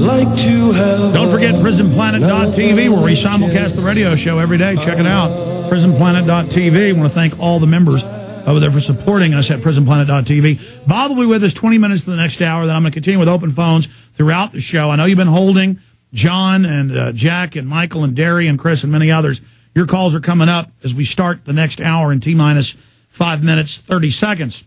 like to have. Don't forget PrisonPlanet.tv, where we simulcast the radio show every day. Check it out, PrisonPlanet.tv. I want to thank all the members over there for supporting us at PrisonPlanet.tv. Bob will be with us 20 minutes to the next hour. Then I'm going to continue with open phones throughout the show. I know you've been holding John and Jack and Michael and Derry and Chris and many others. Your calls are coming up as we start the next hour in T-minus 5 minutes, 30 seconds.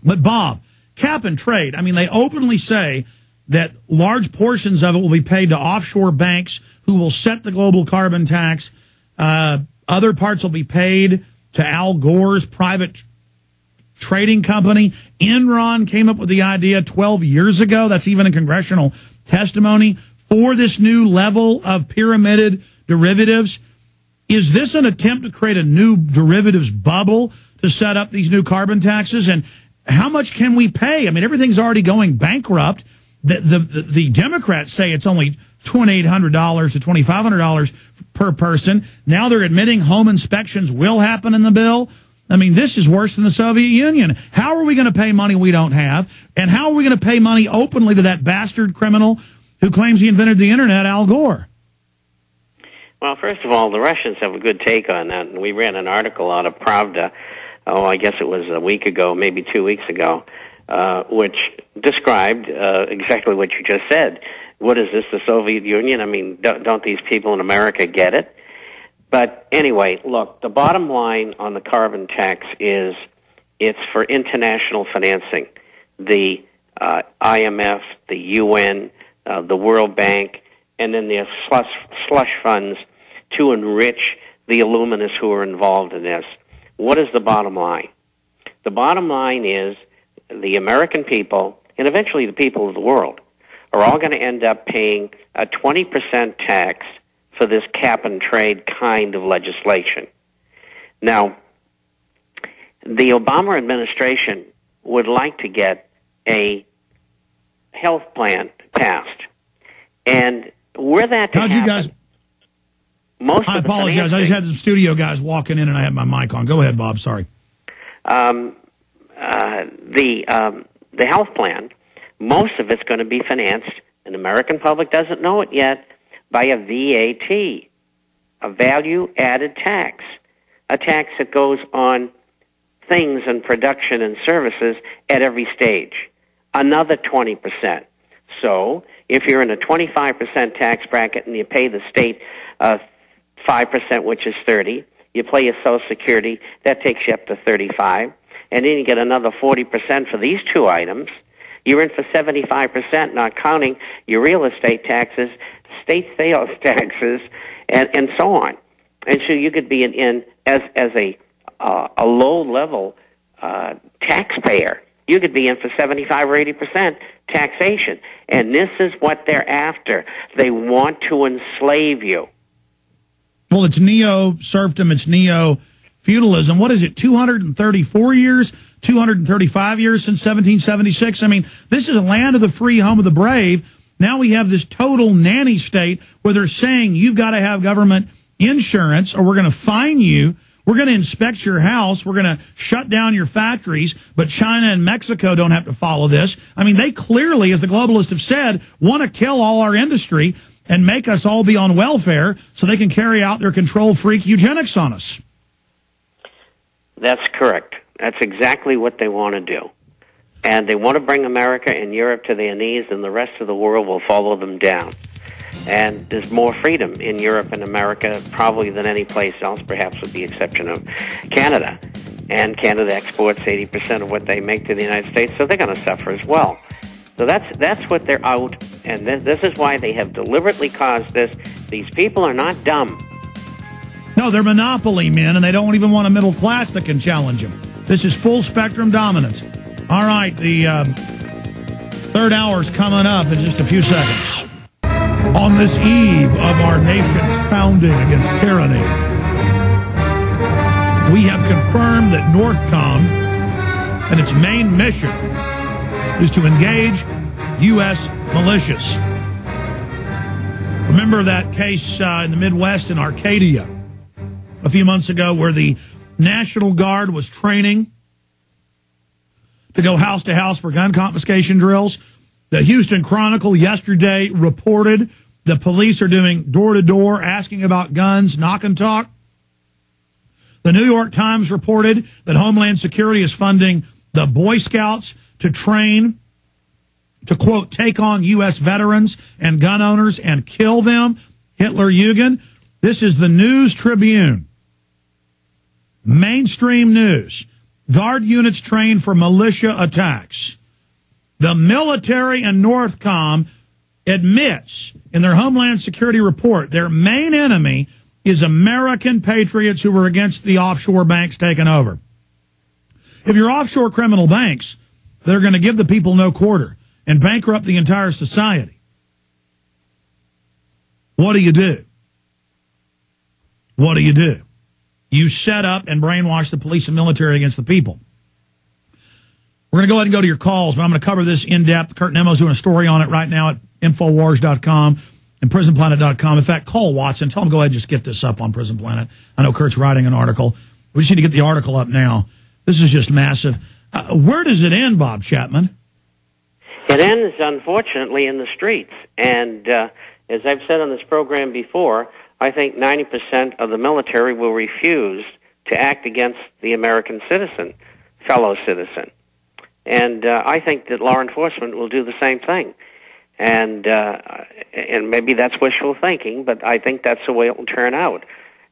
But Bob, cap and trade, I mean, they openly say that large portions of it will be paid to offshore banks who will set the global carbon tax. Other parts will be paid to Al Gore's private trading company. Enron came up with the idea 12 years ago. That's even in congressional testimony for this new level of pyramided derivatives. Is this an attempt to create a new derivatives bubble to set up these new carbon taxes? And how much can we pay? I mean, everything's already going bankrupt. The Democrats say it's only $2,800 to $2,500 per person. Now they're admitting home inspections will happen in the bill. I mean, this is worse than the Soviet Union. How are we going to pay money we don't have? And how are we going to pay money openly to that bastard criminal who claims he invented the Internet, Al Gore? Well, first of all, the Russians have a good take on that. And we ran an article out of Pravda, I guess it was a week ago, maybe 2 weeks ago, which described exactly what you just said. What is this, the Soviet Union? I mean, don't these people in America get it? But anyway, look, the bottom line on the carbon tax is it's for international financing. The IMF, the UN, the World Bank, and then the slush funds to enrich the illuminists who are involved in this. What is the bottom line? The bottom line is the American people, and eventually the people of the world, are all going to end up paying a 20% tax for this cap and trade kind of legislation. Now, the Obama administration would like to get a health plan passed. And were that to happen, you guys? I apologize. I just had some studio guys walking in and I had my mic on. Go ahead, Bob. Sorry. The health plan, most of it's going to be financed, and the American public doesn't know it yet, by a VAT, a value-added tax, a tax that goes on things and production and services at every stage, another 20%. So if you're in a 25% tax bracket and you pay the state 5%, which is 30, you pay your Social Security, that takes you up to 35, and then you get another 40% for these two items. You're in for 75%, not counting your real estate taxes, state sales taxes, and so on. And so you could be in as a low-level taxpayer. You could be in for 75 or 80% taxation. And this is what they're after. They want to enslave you. Well, it's neo-serfdom, it's neo-feudalism. What is it, 234 years, 235 years since 1776? I mean, this is a land of the free, home of the brave. Now we have this total nanny state where they're saying you've got to have government insurance or we're going to fine you. We're going to inspect your house. We're going to shut down your factories. But China and Mexico don't have to follow this. I mean, they clearly, as the globalists have said, want to kill all our industry and make us all be on welfare so they can carry out their control freak eugenics on us. That's correct. That's exactly what they want to do. And they want to bring America and Europe to their knees, and the rest of the world will follow them down. And there's more freedom in Europe and America probably than any place else, perhaps with the exception of Canada. And Canada exports 80% of what they make to the United States, so they're going to suffer as well. So that's what they're out, and this is why they have deliberately caused this. These people are not dumb. No, they're monopoly men, and they don't even want a middle class that can challenge them. This is full spectrum dominance. All right, the third hour's coming up in just a few seconds. On this eve of our nation's founding against tyranny, we have confirmed that NORTHCOM and its main mission is to engage U.S. militias. Remember that case in the Midwest in Arcadia a few months ago where the National Guard was training to go house to house for gun confiscation drills? The Houston Chronicle yesterday reported the police are doing door-to-door, asking about guns, knock and talk. The New York Times reported that Homeland Security is funding the Boy Scouts to train to, quote, take on U.S. veterans and gun owners and kill them. Hitler Jugend. This is the News Tribune. Mainstream news. Guard units trained for militia attacks. The military and Northcom admits in their Homeland Security report their main enemy is American patriots who were against the offshore banks taking over. If you're offshore criminal banks, they're going to give the people no quarter and bankrupt the entire society. What do you do? What do you do? You set up and brainwash the police and military against the people. We're going to go ahead and go to your calls, but I'm going to cover this in depth. Kurt Nemo's doing a story on it right now at Infowars.com and PrisonPlanet.com. In fact, call Watson. Tell him go ahead and just get this up on Prison Planet. I know Kurt's writing an article. We just need to get the article up now. This is just massive. Where does it end, Bob Chapman? It ends, unfortunately, in the streets. And as I've said on this program before, I think 90% of the military will refuse to act against the American citizen, fellow citizen. And I think that law enforcement will do the same thing. And maybe that's wishful thinking, but I think that's the way it will turn out.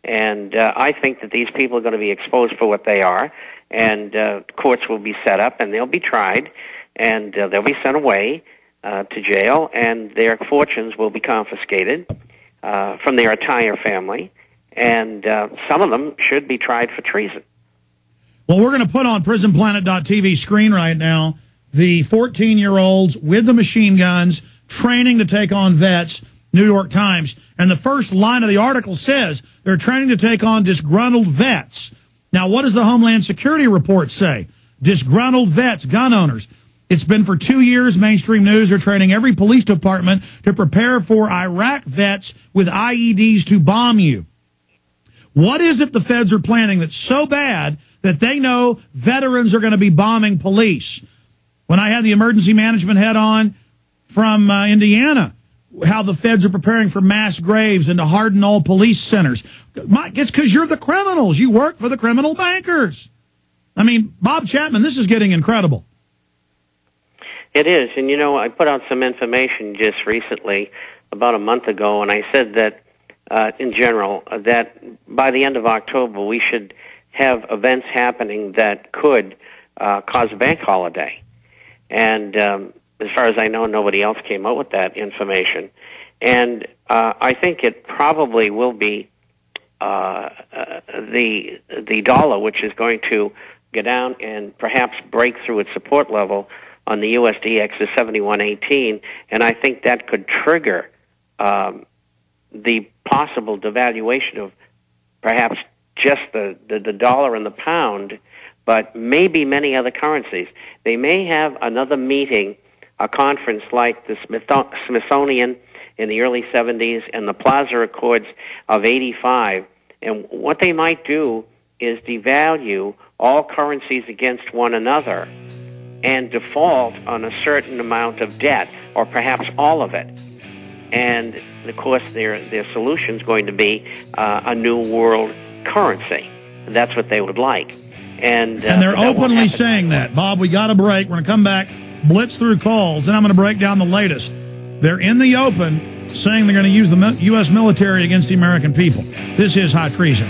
And I think that these people are going to be exposed for what they are, and courts will be set up, and they'll be tried, and they'll be sent away to jail, and their fortunes will be confiscated from their entire family, and some of them should be tried for treason. Well, we're going to put on PrisonPlanet.tv screen right now the 14-year-olds with the machine guns training to take on vets, New York Times. And the first line of the article says they're training to take on disgruntled vets. Now, what does the Homeland Security report say? Disgruntled vets, gun owners. It's been for 2 years, mainstream news are training every police department to prepare for Iraq vets with IEDs to bomb you. What is it the feds are planning that's so bad that they know veterans are going to be bombing police? When I had the emergency management head on from Indiana, how the feds are preparing for mass graves and to harden all police centers. It's because you're the criminals. You work for the criminal bankers. I mean, Bob Chapman, this is getting incredible. It is. And, you know, I put out some information just recently, about a month ago, and I said that, in general, that by the end of October, we should have events happening that could cause a bank holiday. And as far as I know, nobody else came out with that information. And I think it probably will be the dollar, which is going to go down and perhaps break through its support level on the USDX of 71.18, and I think that could trigger the possible devaluation of perhaps just the dollar and the pound, but maybe many other currencies. They may have another meeting, a conference like the Smithsonian in the early 70s and the Plaza Accords of 85, and what they might do is devalue all currencies against one another and default on a certain amount of debt, or perhaps all of it. And, of course, their solution is going to be a new world currency. That's what they would like. And they're openly saying that. Bob, we got a break. We're going to come back, blitz through calls, and I'm going to break down the latest. They're in the open saying they're going to use the U.S. military against the American people. This is high treason.